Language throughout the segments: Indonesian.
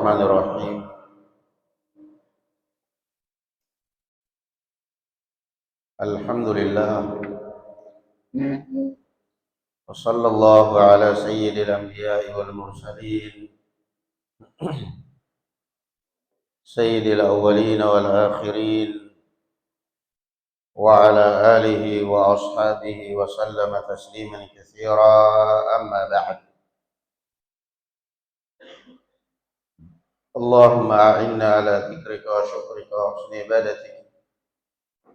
Bismillahirrahmanirrahim. Alhamdulillah. Wa sallallahu ala sayyidil anbiya'i wal mursalin sayyidil awwalin wal akhirin wa ala alihi wa ashabihi wa sallama tasliman katsira, amma ba'd. Allahumma a'inna ala dzikrika wa syukrika wa husni ibadatik.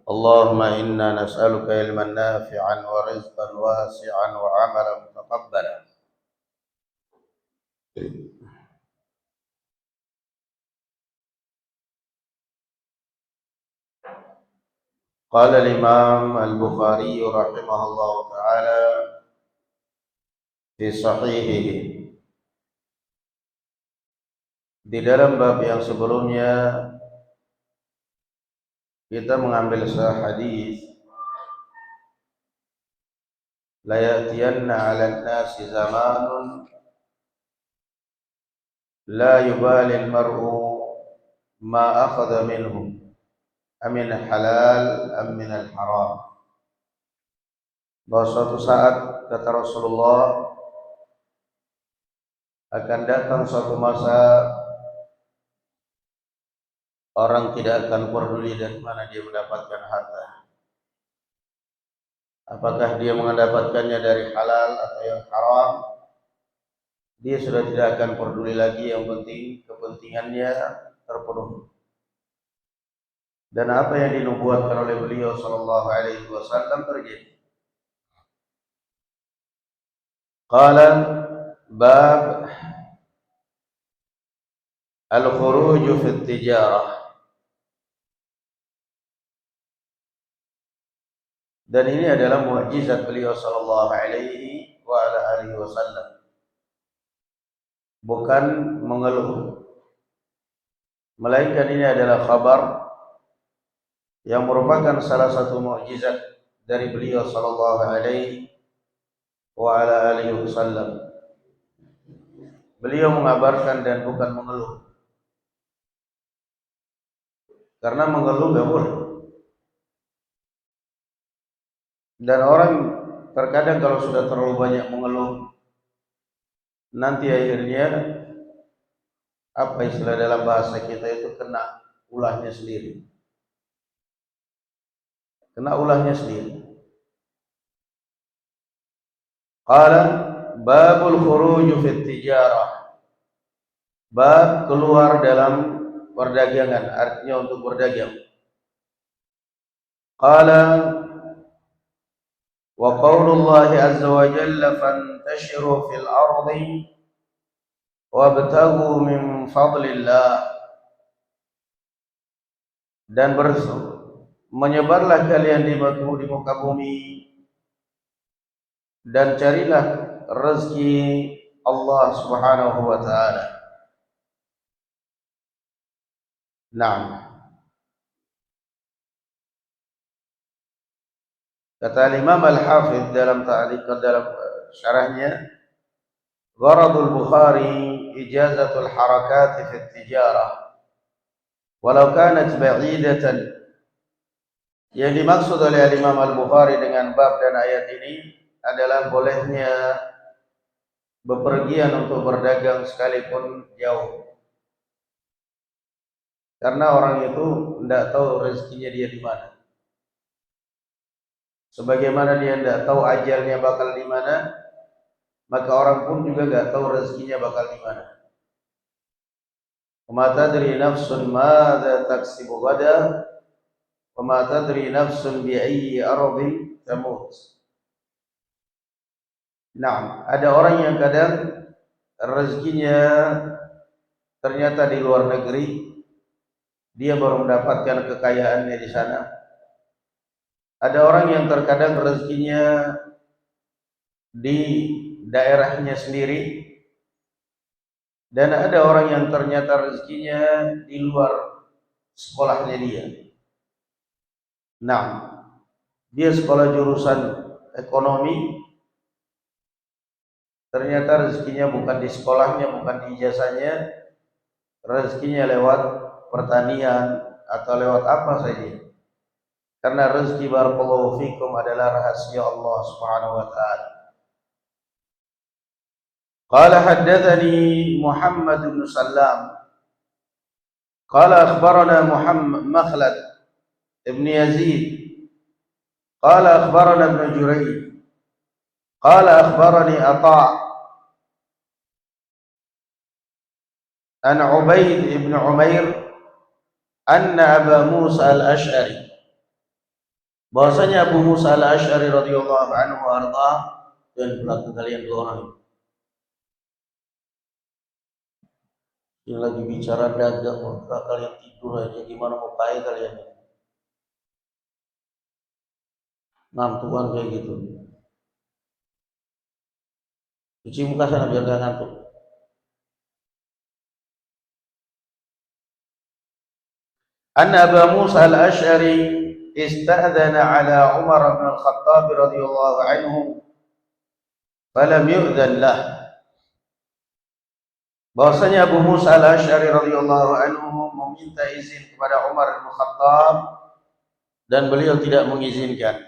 Allahumma inna nas'aluka ilman nafi'an wa rizqan wasi'an wa 'amalan mutaqabbalan. Qala al-Imam al-Bukhari rahimahullah ta'ala fi sahihihi. Di dalam bab yang sebelumnya kita mengambil hadis la ya'tiyanna 'alan nasi zamanun la yubali al-mar'u ma akhadha minhum amin halal am min al-haram. Bahwa suatu saat, kata Rasulullah, akan datang suatu masa orang tidak akan peduli dari mana dia mendapatkan harta. Apakah dia mendapatkannya dari halal atau yang haram, dia sudah tidak akan peduli lagi, yang penting kepentingannya terpenuhi. Dan apa yang dinubuatkan oleh beliau sallallahu alaihi wasallam terjadi. Qala bab al-khuruj fi at-tijarah. Dan ini adalah mukjizat beliau sallallahu alaihi wa ala alihi wasallam. Bukan mengeluh, melainkan ini adalah kabar yang merupakan salah satu mukjizat dari beliau sallallahu alaihi wa ala alihi wasallam. Beliau mengabarkan dan bukan mengeluh. Karena mengeluh enggak boleh. Dan orang terkadang kalau sudah terlalu banyak mengeluh, nanti akhirnya apa istilah dalam bahasa kita itu kena ulahnya sendiri. Kena ulahnya sendiri. Qala babul khuruj fi tijarah. Bab keluar dalam perdagangan, artinya untuk berdagang. Qala wa qaulullahi azza wa jalla fantashiru fil ardi wabtaghu min fadlillah. Dan menyebarlah kalian di muka bumi dan carilah rezeki Allah Subhanahu wa taala. Naam. Kata Imam Al-Hafidh dalam syarahnya, gharadul Bukhari ijazatul harakat fi tijarah walau kanat ba'idatan. Yang dimaksud oleh Imam Al-Bukhari dengan bab dan ayat ini adalah bolehnya bepergian untuk berdagang sekalipun jauh. Karena orang itu tidak tahu rezekinya dia di mana. Sebagaimana dia tidak tahu ajalnya bakal di mana, maka orang pun juga tidak tahu rezekinya bakal di mana. Wa ma tadri nafsun madza taksibu ghadan wa ma tadri nafsun bi ayyi ardhin tamut. Nah, ada orang yang kadang rezekinya ternyata di luar negeri, dia baru mendapatkan kekayaannya di sana. Ada orang yang terkadang rezekinya di daerahnya sendiri, dan ada orang yang ternyata rezekinya di luar sekolahnya dia. Nah, dia sekolah jurusan ekonomi, ternyata rezekinya bukan di sekolahnya, bukan di ijazahnya, rezekinya lewat pertanian atau lewat apa saja. Karena rezeki barakallahu fikum adalah rahasia Allah Subhanahu wa taala. Qala haddatsani Muhammad bin Sallam qala akhbarana Muhammad Makhlad ibn Yazid qala akhbarana Ibn Jurayj qala akhbarani Atha' an Ubaid ibn Umair anna Aba Musa al-Ash'ari, bahwasanya Abu Musa al-Ash'ari radhiyallahu anhu arda, dan belakang kalian dua orang ini lagi bicara dagang, kalian tidur aja, gimana mau kaya kalian? Ngantuan kayak gitu. Cuci muka sana biar gak ngantuk. Anna Abu Musa al-Ash'ari ista'dzana ala Umar bin al-Khattab radhiyallahu anhu falam yu'dzan lah. Bahwasanya Abu Musa al-Ash'ari radhiyallahu anhu meminta izin kepada Umar bin Khattab dan beliau tidak mengizinkan.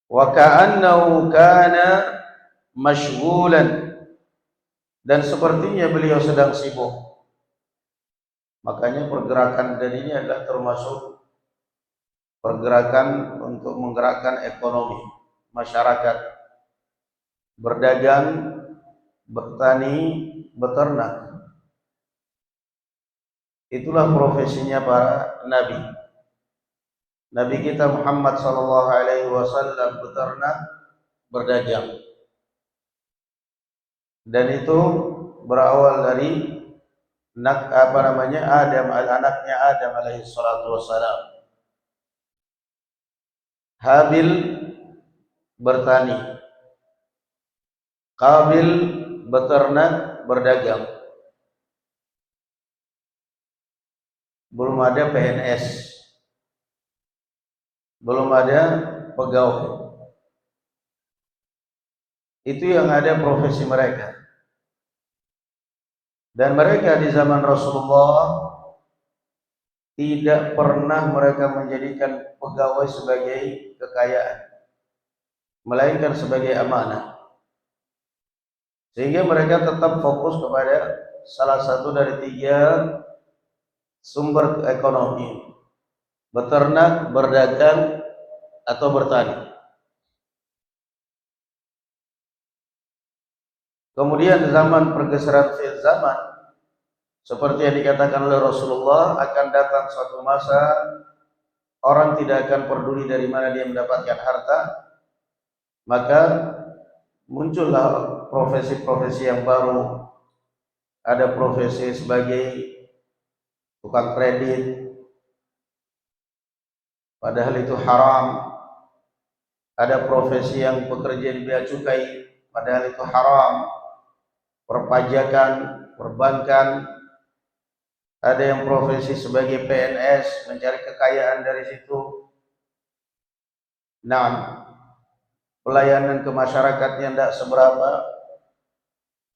Wa ka'annahu kana mashghulan, dan sepertinya beliau sedang sibuk. Makanya pergerakan dan ini adalah termasuk pergerakan untuk menggerakkan ekonomi masyarakat. Berdagang, bertani, beternak. Itulah profesinya para nabi. Nabi kita Muhammad sallallahu alaihi wasallam beternak, berdagang. Dan itu berawal dari Adam, anaknya Adam alaihi salatu wassalam. Habil bertani, Qabil beternak, berdagang. Belum ada PNS, belum ada pegawai. Itu yang ada profesi mereka. Dan mereka di zaman Rasulullah tidak pernah mereka menjadikan pegawai sebagai kekayaan, melainkan sebagai amanah. Sehingga mereka tetap fokus kepada salah satu dari tiga sumber ekonomi: beternak, berdagang, atau bertani. Kemudian zaman pergeseran zaman, seperti yang dikatakan oleh Rasulullah, akan datang suatu masa orang tidak akan peduli dari mana dia mendapatkan harta, maka muncullah profesi-profesi yang baru. Ada profesi sebagai tukang kredit, padahal itu haram. Ada profesi yang bekerja di bea cukai, padahal itu haram. Perpajakan, perbankan. Ada yang profesi sebagai PNS, mencari kekayaan dari situ. Nah, pelayanan ke masyarakatnya tidak seberapa,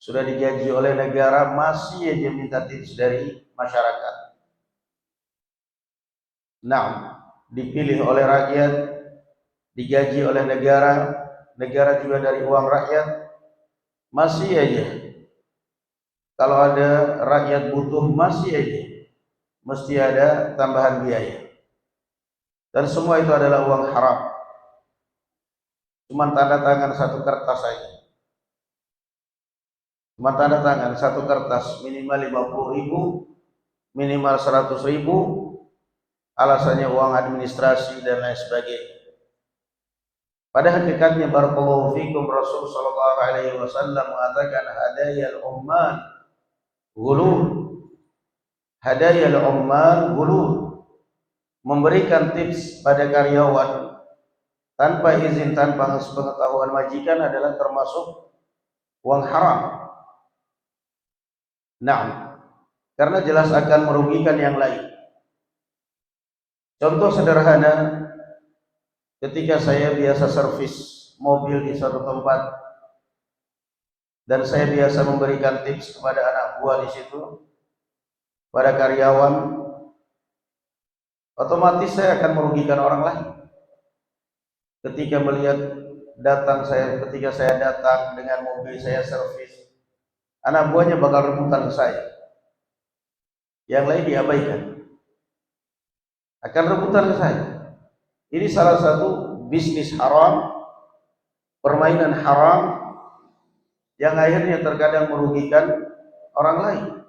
sudah digaji oleh negara, masih aja minta tips dari masyarakat. Nah, dipilih oleh rakyat, digaji oleh negara, negara juga dari uang rakyat, masih aja kalau ada rakyat butuh, masih aja mesti ada tambahan biaya. Dan semua itu adalah uang haram. Cuma tanda tangan satu kertas saja. Cuma tanda tangan satu kertas, minimal 50.000, minimal 100.000, alasannya uang administrasi dan lain sebagainya. Pada hakikatnya barakallahu fikum, Rasul sallallahu alaihi wasallam mengatakan hadayal ummal ghulul. Hadayal ummal ghulul. Memberikan tips pada karyawan tanpa izin, tanpa pengetahuan majikan adalah termasuk uang haram. Nah, karena jelas akan merugikan yang lain. Contoh sederhana, ketika saya biasa servis mobil di suatu tempat, dan saya biasa memberikan tips kepada anak buah di situ, pada karyawan, otomatis saya akan merugikan orang lain. Ketika saya datang dengan mobil saya servis, anak buahnya bakal rebutan ke saya, yang lain diabaikan, akan rebutan ke saya. Ini salah satu bisnis haram, permainan haram yang akhirnya terkadang merugikan orang lain.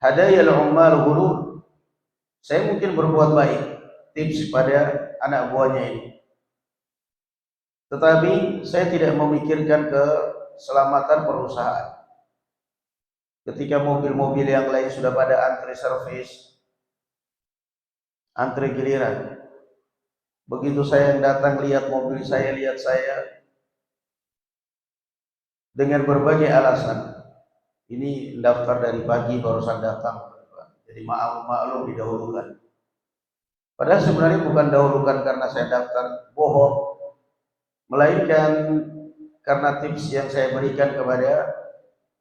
Hadayal ummal ghulul. Saya mungkin berbuat baik, tips pada anak buahnya ini, tetapi saya tidak memikirkan keselamatan perusahaan. Ketika mobil-mobil yang lain sudah pada antri servis, antri giliran, begitu saya yang datang lihat mobil saya, lihat saya dengan berbagai alasan, ini daftar dari pagi barusan datang, jadi maklum didahulukan. Padahal sebenarnya bukan dahulukan karena saya daftar, bohong, melainkan karena tips yang saya berikan kepada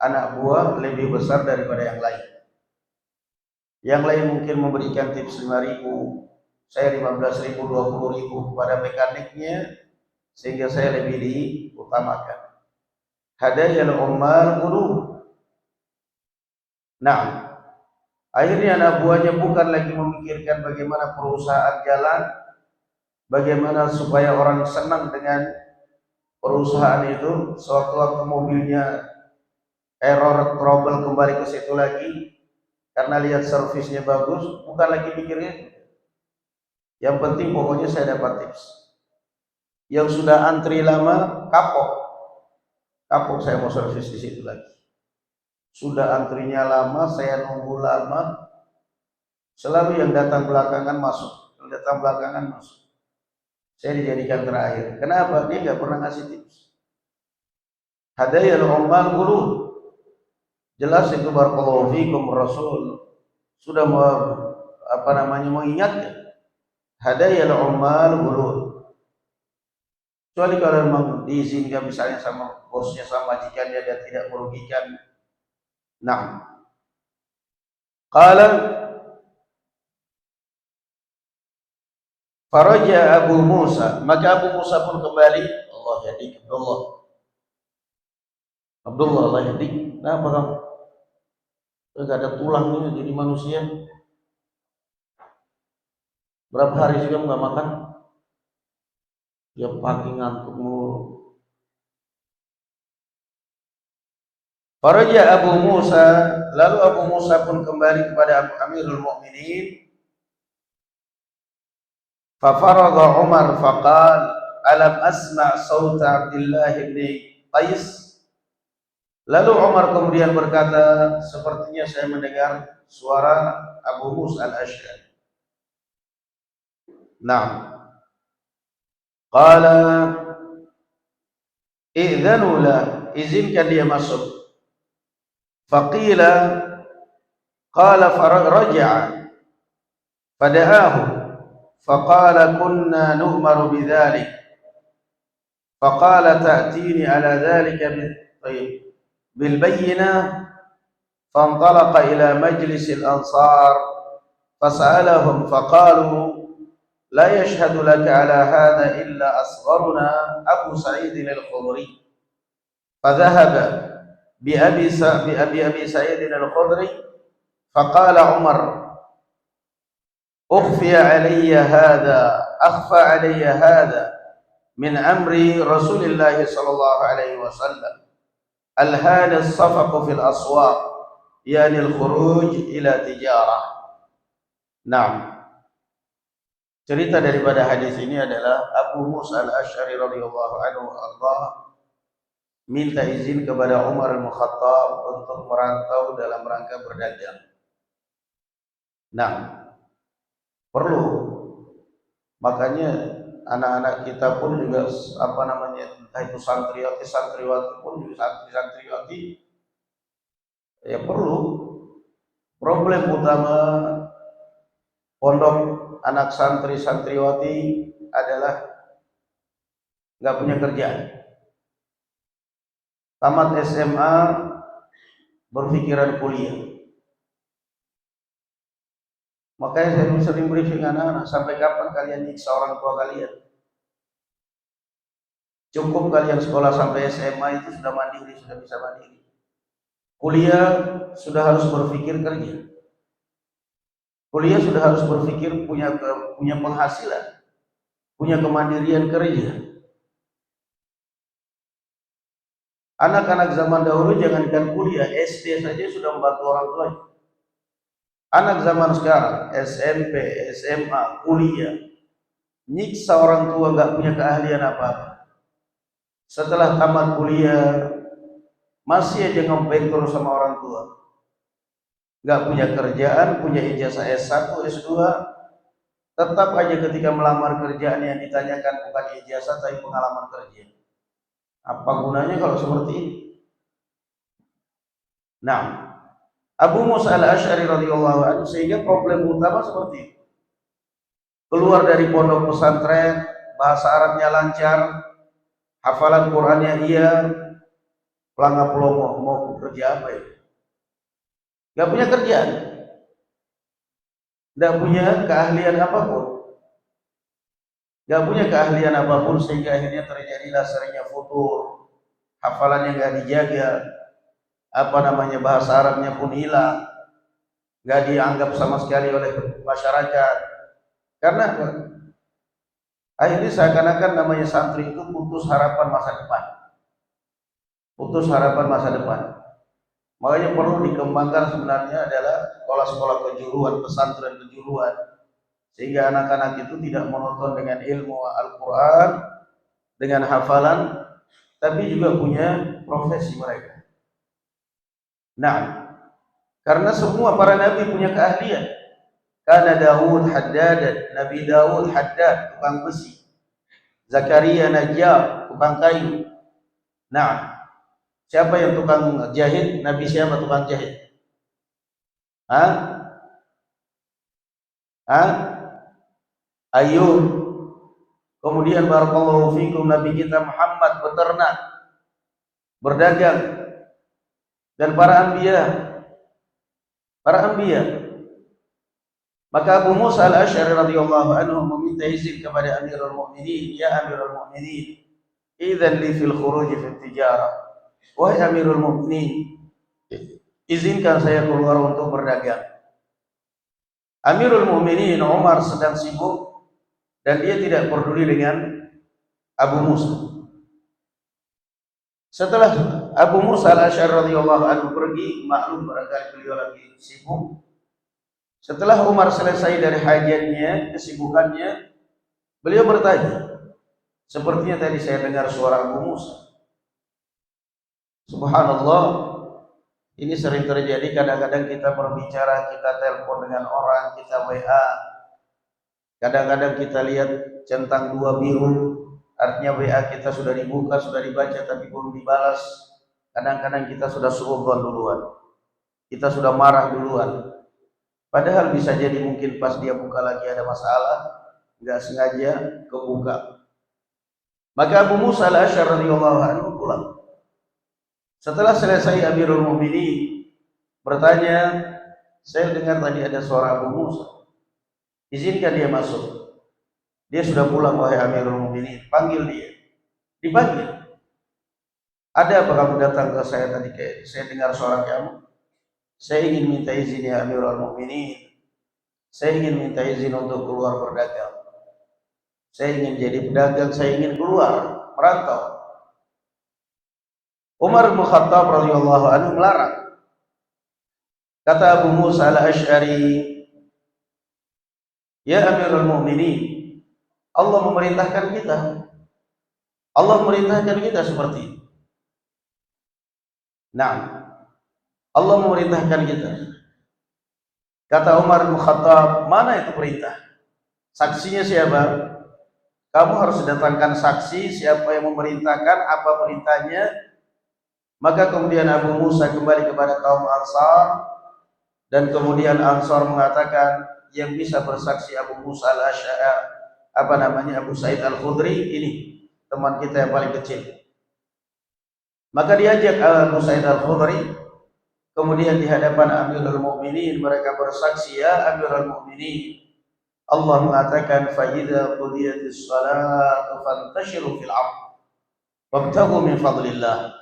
anak buah lebih besar daripada yang lain. Yang lain mungkin memberikan tips 5.000, saya 15.000, 20.000 kepada mekaniknya, sehingga saya lebih diutamakan. Hadayal ummal qulub. Nah, akhirnya anak buahnya bukan lagi memikirkan bagaimana perusahaan jalan, bagaimana supaya orang senang dengan perusahaan itu. Sewaktu-waktu mobilnya error, trouble, kembali ke situ lagi karena lihat servisnya bagus, bukan lagi mikirnya. Yang penting pokoknya saya dapat tips. Yang sudah antri lama kapok saya mau servis di situ lagi. Sudah antrinya lama, saya nunggu lama, selalu yang datang belakangan masuk, saya dijadikan terakhir. Kenapa? Dia nggak pernah ngasih tips. Hadayal ummal ghulul. Jelas itu barakallahu fikum, Rasul sudah mengingatkan. Hadayal ummal ghulul. Kecuali kalau memang diizinkan misalnya sama bosnya, sama majikannya, dan tidak merugikan. Nah, qala faraja Abu Musa, maka Abu Musa pun kembali. Allah yahdik Abdullah, Allah yahdik. Kenapa kamu? Enggak ada tulangnya jadi manusia. Berapa hari sih kamu nggak makan? Ya pagi ngantuk mulu. Faraja Abu Musa, lalu Abu Musa pun kembali kepada Amirul Mukminin. Fafarada Umar faqal, alam asma' sauta Abdullah bin Qais. Lalu Umar kemudian berkata, sepertinya saya mendengar suara Abu Musa al-Asy'ari. Nah, qala idzanu la, izinkan dia masuk. Faqila qala faraja'a fada'ahu faqala kunna nu'maru bidzalik faqala ta'tini ala dzalika bil bayyinah fantalaqa ila majlis al-ansar fas'alahum faqalu la yashhadu laka ala hadha illa asgharuna Abu Sa'id al-Khudri fadhahaba بأبي سعيد الخدري فقال عمر أخفى علي هذا من أمر رسول الله صلى الله عليه وسلم الهان الصفق في الأسواق يعني الخروج إلى تجارة. Nah, cerita daripada hadis ini adalah Abu Musa al-Asy'ari radhiyallahu anhu Allah minta izin kepada Umar al-Khattab untuk merantau dalam rangka berdagang. Nah, perlu. Makanya anak-anak kita pun juga entah itu santriwati pun juga santriwati ya perlu. Problem utama pondok anak santriwati adalah nggak punya kerjaan. tamat SMA berpikiran kuliah. Makanya saya sering briefing anak-anak, sampai kapan kalian nyiksa orang tua kalian? Cukup kalian sekolah sampai SMA itu sudah mandiri, sudah bisa mandiri. Kuliah sudah harus berpikir kerja. Kuliah sudah harus berpikir punya penghasilan, punya kemandirian kerja. Anak-anak zaman dahulu jangankan kuliah, SD saja sudah membantu orang tua. Anak zaman sekarang, SMP, SMA, kuliah, nyiksa orang tua, gak punya keahlian apa-apa. Setelah tamat kuliah, masih aja ngomong terus sama orang tua. Gak punya kerjaan, punya ijazah S1, S2, tetap aja ketika melamar kerjaan yang ditanyakan bukan ijazah tapi pengalaman kerja. Apa gunanya kalau seperti ini? Nah, Abu Musa al-Asy'ari radhiyallahu anhu, sehingga problem utama seperti itu. Keluar dari pondok pesantren, bahasa Arabnya lancar, hafalan Qur'annya iya, pelangap pelongo, mau kerja apa ya? Gak punya kerjaan, gak punya keahlian apapun, sehingga akhirnya terjadilah seringnya futur, hafalannya gak dijaga, bahasa Arabnya pun hilang, gak dianggap sama sekali oleh masyarakat. Karena akhirnya seakan-akan namanya santri itu putus harapan masa depan. Makanya perlu dikembangkan sebenarnya adalah sekolah-sekolah kejuruan, pesantren kejuruan, sehingga anak-anak itu tidak monoton dengan ilmu Al-Quran, dengan hafalan, tapi juga punya profesi mereka. Nah, karena semua para nabi punya keahlian. Kana Daud haddadan, Nabi Daud haddad, tukang besi. Zakaria najjar, tukang kayu. Nah, siapa yang tukang jahit? Nabi siapa tukang jahit? Ayub. Kemudian barakallahu fikum, Nabi kita Muhammad beternak, berdagang, dan para anbiya. Maka Abu Musa al-Asy'ari radhiyallahu anhu meminta izin kepada Amirul Mukminin, ya Amirul Mukminin, idzan li fil khuruj fi tijarah. Wahai Amirul Mukminin, izinkan saya keluar untuk berdagang. Amirul Mukminin Umar sedang sibuk dan dia tidak peduli dengan Abu Musa. Setelah Abu Musa al-Asy'ari radhiyallahu anhu pergi, maklum barangkali beliau lagi sibuk. Setelah Umar selesai dari hajatnya, kesibukannya, beliau bertanya, sepertinya tadi saya dengar suara Abu Musa. Subhanallah, ini sering terjadi. Kadang-kadang kita berbicara, kita telepon dengan orang, kita WA. Kadang-kadang kita lihat centang 2 biru, artinya WA kita sudah dibuka, sudah dibaca, tapi belum dibalas. Kadang-kadang kita sudah suudzon duluan, kita sudah marah duluan. Padahal bisa jadi mungkin pas dia buka lagi ada masalah, nggak sengaja kebuka. Maka Abu Musa al-Asy'ari radhiyallahu anhu pulang. Setelah selesai, Amirul Mukminin bertanya, saya dengar tadi ada suara Abu Musa, izinkan dia masuk. Dia sudah pulang, wahai Amirul Mukminin. Panggil dia. Dipanggil. Ada apa kamu datang ke saya tadi? Saya dengar suara kamu. Saya ingin minta izin ya Amirul Mukminin. Saya ingin minta izin untuk keluar berdagang. Saya ingin jadi pedagang, saya ingin keluar merantau. Umar bin Khattab radhiyallahu anhu melarang. Kata Abu Musa al-Asy'ari, ya Amirul Mukminin, Allah memerintahkan kita seperti ini. Nah, Allah memerintahkan kita. Kata Umar bin Khattab, mana itu perintah? Saksinya siapa? Kamu harus datangkan saksi siapa yang memerintahkan, apa perintahnya. Maka kemudian Abu Musa kembali kepada kaum Ansar, dan kemudian Ansar mengatakan, yang bisa bersaksi Abu Musa al-Asy'ari, Abu Sa'id al-Khudri, ini teman kita yang paling kecil. Maka diajak Abu Sa'id Al-Khudri, kemudian di hadapan Amirul Mukminin mereka bersaksi, ya Amirul Mukminin, Allah mengatakan fa idza qudiyatis salatu fantashiru fil ardh wabtaghu min fadlillah.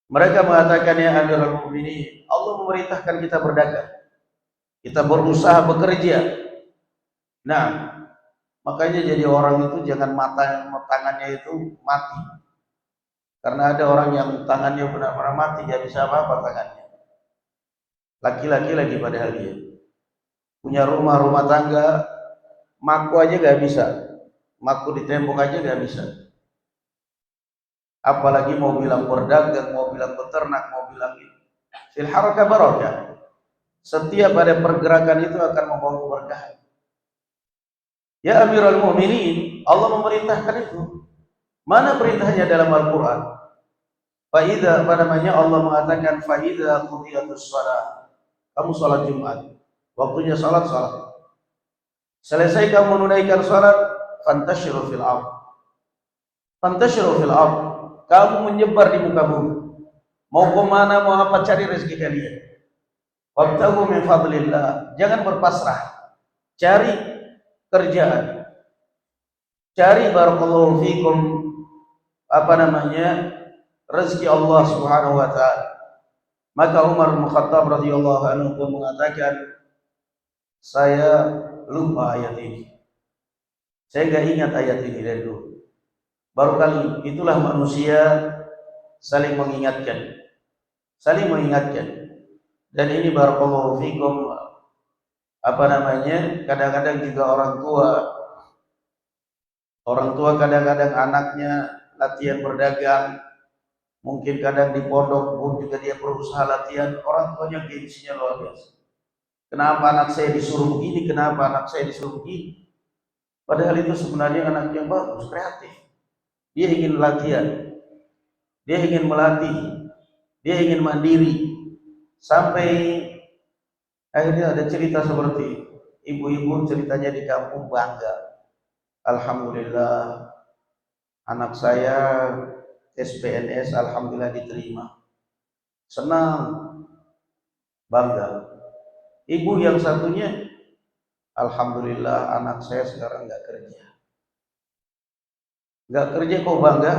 Mereka mengatakan, ya Amirul Mukminin, Allah memerintahkan kita berdagang, kita berusaha bekerja. Nah, makanya jadi orang itu jangan tangannya itu mati. Karena ada orang yang tangannya benar-benar mati, dia bisa apa-apa tangannya. Laki-laki lagi padahal dia punya rumah tangga, maku aja gak bisa, maku di tembok aja gak bisa. Apalagi mau bilang berdagang, mau bilang beternak, mau bilang ini. Fil harakah barakah. Setiap ada pergerakan itu akan membawa keberkahan. Ya Amirul Mukminin, Allah memerintahkan itu. Mana perintahnya dalam Al-Quran? Fa'idha, Allah mengatakan fa'idha qudiyatus shalah. Kamu sholat Jumat, waktunya sholat. Selesai kamu menunaikan sholat, fantashiru fil ardh. Fantashiru fil ardh. Kamu menyebar di muka bumi. Mau kemana, mau apa, cari rezeki kalian. Wabtaghu min fadlillah. Jangan berpasrah. Cari kerjaan. Cari barakallahu fikum rezeki Allah Subhanahu wa taala. Maka Umar bin Khattab radhiyallahu anhu pun mengatakan, saya lupa ayat ini. Saya enggak ingat ayat ini dari dulu. Baru kali itulah manusia saling mengingatkan. Dan ini barakallahu fikum kadang-kadang juga orang tua kadang-kadang anaknya latihan berdagang, mungkin kadang di pondok pun juga dia berusaha latihan, orang tuanya gengsinya luar biasa. Kenapa anak saya disuruh begini, kenapa anak saya disuruh begini? Padahal itu sebenarnya anak yang bagus, kreatif. Dia ingin latihan, dia ingin melatih, dia ingin mandiri. Sampai akhirnya ada cerita seperti ibu-ibu ceritanya di kampung bangga. Alhamdulillah anak saya SPNS, alhamdulillah diterima. Senang, bangga. Ibu yang satunya, alhamdulillah anak saya sekarang nggak kerja. Nggak kerja kok bangga?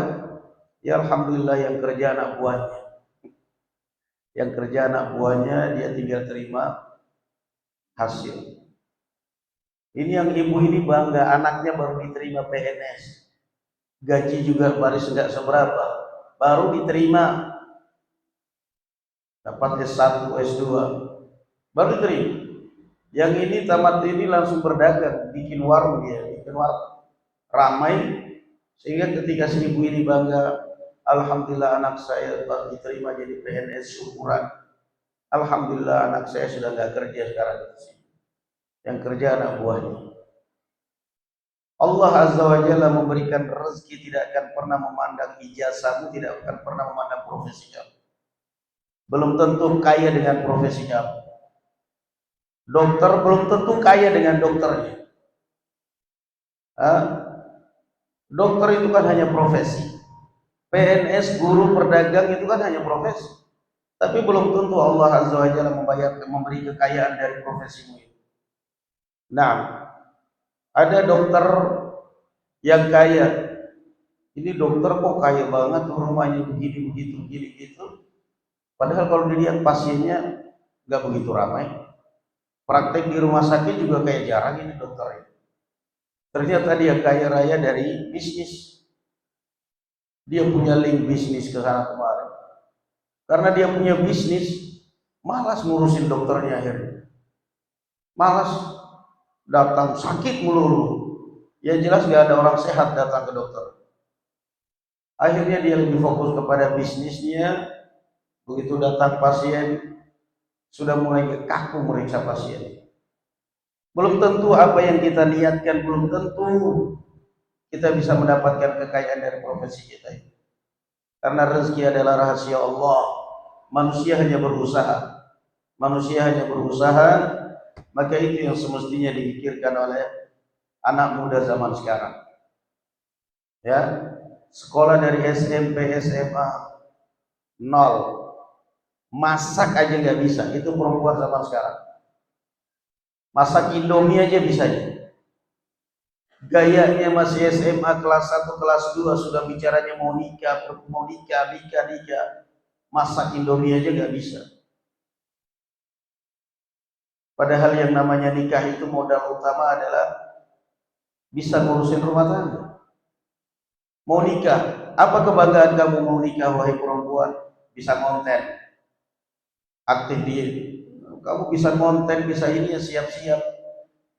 Ya alhamdulillah yang kerja anak buahnya. Yang kerja anak buahnya, dia tinggal terima hasil. Ini yang ibu ini bangga, anaknya baru diterima PNS. Gaji juga baru enggak seberapa, baru diterima, dapat S1, S2, baru diterima. Yang ini tamat ini langsung berdagang, bikin warung, ramai, sehingga ketika si ibu ini bangga, alhamdulillah anak saya baru diterima jadi PNS, syukuran. Alhamdulillah anak saya sudah enggak kerja sekarang di sini. Yang kerja anak buahnya. Allah Azza wa Jalla memberikan rezeki, tidak akan pernah memandang ijazahmu, tidak akan pernah memandang profesi kamu. Belum tentu kaya dengan profesi kamu. Dokter belum tentu kaya dengan dokternya. Dokter itu kan hanya profesi. PNS, guru, pedagang itu kan hanya profesi. Tapi belum tentu Allah Azza wa Jalla memberi kekayaan dari profesimu itu. Nah, ada dokter yang kaya. Ini dokter kok kaya banget, rumahnya begini gitu. Padahal kalau dilihat pasiennya nggak begitu ramai. Praktek di rumah sakit juga kayak jarang ini dokter ini. Ternyata dia kaya raya dari bisnis. Dia punya link bisnis ke sana kemari. Karena dia punya bisnis, malas ngurusin dokternya akhirnya. Malas, datang sakit melulu. Ya jelas gak ada orang sehat datang ke dokter. Akhirnya dia lebih fokus kepada bisnisnya. Begitu datang pasien, sudah mulai kaku meriksa pasien. Belum tentu apa yang kita niatkan, belum tentu kita bisa mendapatkan kekayaan dari profesi kita ini. Karena rezeki adalah rahasia Allah. Manusia hanya berusaha. Maka itu yang semestinya dipikirkan oleh anak muda zaman sekarang. Ya, sekolah dari SMP, SMA, nol. Masak aja nggak bisa, itu perempuan zaman sekarang. Masak Indomie aja bisanya. Gayanya masih SMA kelas 1, kelas 2 sudah bicaranya mau nikah, nikah. Masak Indomie aja nggak bisa. Padahal yang namanya nikah itu modal utama adalah bisa ngurusin rumah tangga. Mau nikah, apa kebanggaan kamu mau nikah wahai perempuan? Bisa konten, aktif di, kamu bisa konten, bisa ini ya, siap-siap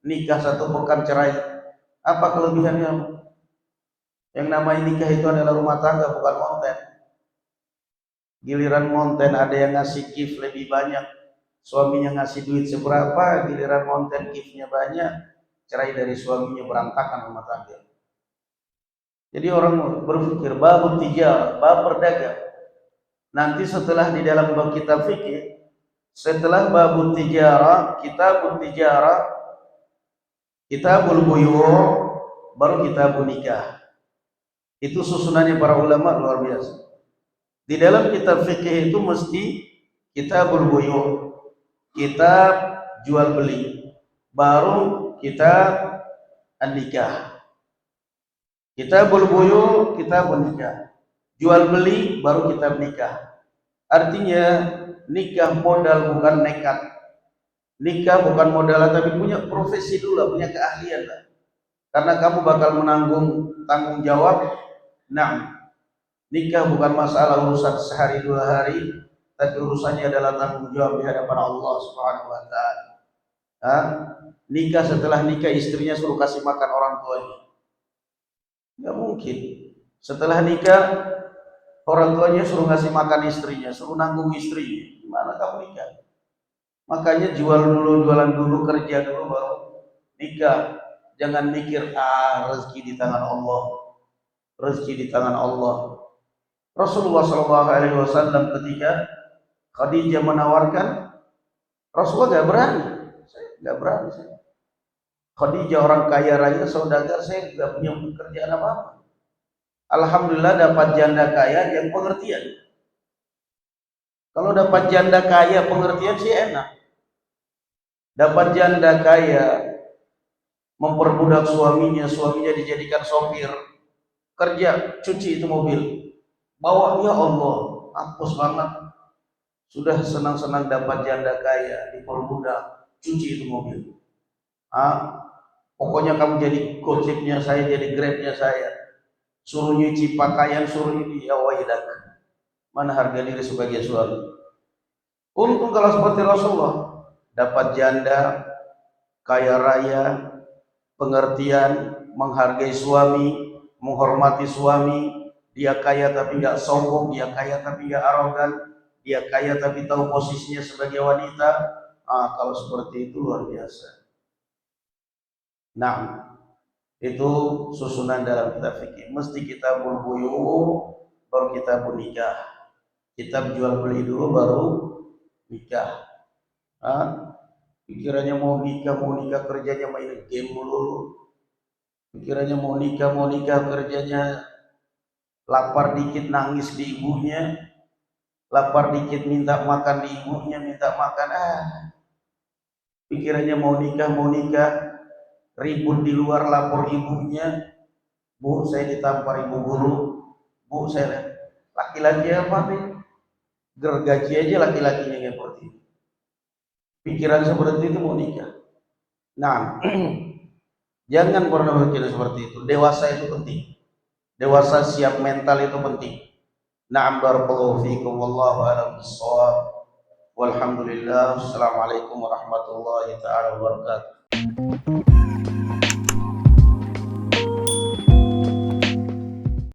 nikah 1 pekan cerai. Apa kelebihannya? Yang namanya nikah itu adalah rumah tangga, bukan konten. Giliran konten ada yang ngasih gift lebih banyak, suaminya ngasih duit seberapa, giliran konten giftnya banyak, cerai dari suaminya, berantakan rumah tangga. Jadi orang berpikir bab tijarah, bab berdagang. Nanti setelah di dalam bab kitab fikih, setelah bab tijarah, kitabut tijarah, kitabul buyu', baru kitabun nikah. Itu susunannya para ulama luar biasa. Di dalam kitab fikih itu mesti kitabul buyu', kitab jual beli, baru kitab an-nikah. Kitabul buyu', kitabun nikah. Jual beli baru kitab nikah. Artinya nikah modal bukan nekat. Nikah bukan modal tapi punya profesi dulu, punya keahlian lah. Karena kamu bakal menanggung tanggung jawab. Nah, nikah bukan masalah urusan sehari 2 hari, tapi urusannya adalah tanggung jawab di hadapan Allah Subhanahu wa taala. Nikah, setelah nikah istrinya suruh kasih makan orang tuanya. Enggak mungkin. Setelah nikah orang tuanya suruh ngasih makan istrinya, suruh nanggung istrinya. Gimana kamu nikah? Makanya jualan dulu, kerja dulu baru nikah. Jangan mikir rezeki di tangan Allah. Rezeki di tangan Allah. Rasulullah SAW ketika Khadijah menawarkan, Rasulullah nggak berani. Saya nggak berani. Khadijah orang kaya raya, saudagar, saya nggak punya pekerjaan apa-apa. Alhamdulillah dapat janda kaya yang pengertian. Kalau dapat janda kaya pengertian sih enak. Dapat janda kaya memperbudak suaminya dijadikan sopir, kerja cuci itu mobil, bawa, ya Allah, hapus banget. Sudah senang-senang dapat janda kaya, diperbudak, cuci itu mobil. Pokoknya kamu jadi gojeknya saya, jadi grabnya saya, suruh nyuci pakaian, suruh ini, ya waidak. Mana harga diri sebagai suami? Untung kalau seperti Rasulullah, dapat janda, kaya raya, pengertian, menghargai suami, menghormati suami. Dia kaya tapi nggak sombong, dia kaya tapi nggak arogan, dia kaya tapi tahu posisinya sebagai wanita. Kalau seperti itu luar biasa. Nah, itu susunan dalam kitab fikih. Mesti kita buyu, baru kita nikah. Kita jual beli dulu baru nikah. Pikirannya mau nikah kerjanya main game dulu. Pikirannya mau nikah kerjanya lapar dikit nangis di ibunya, lapar dikit minta makan di ibunya, minta makan. Pikirannya mau nikah ribut di luar, lapor ibunya, Bu saya ditampar ibu guru, Bu saya, laki-laki apa nih, gergaji aja laki-lakinya kayak seperti itu. Pikiran seperti itu mau nikah. Nah, jangan pernah berpikir seperti itu. Dewasa itu penting. Dewasa siap mental itu penting. Na'am, barakallahu fiikum, wallahu a'lam bissawab. Walhamdulillah. Assalamualaikum warahmatullahi taala wabarakatuh.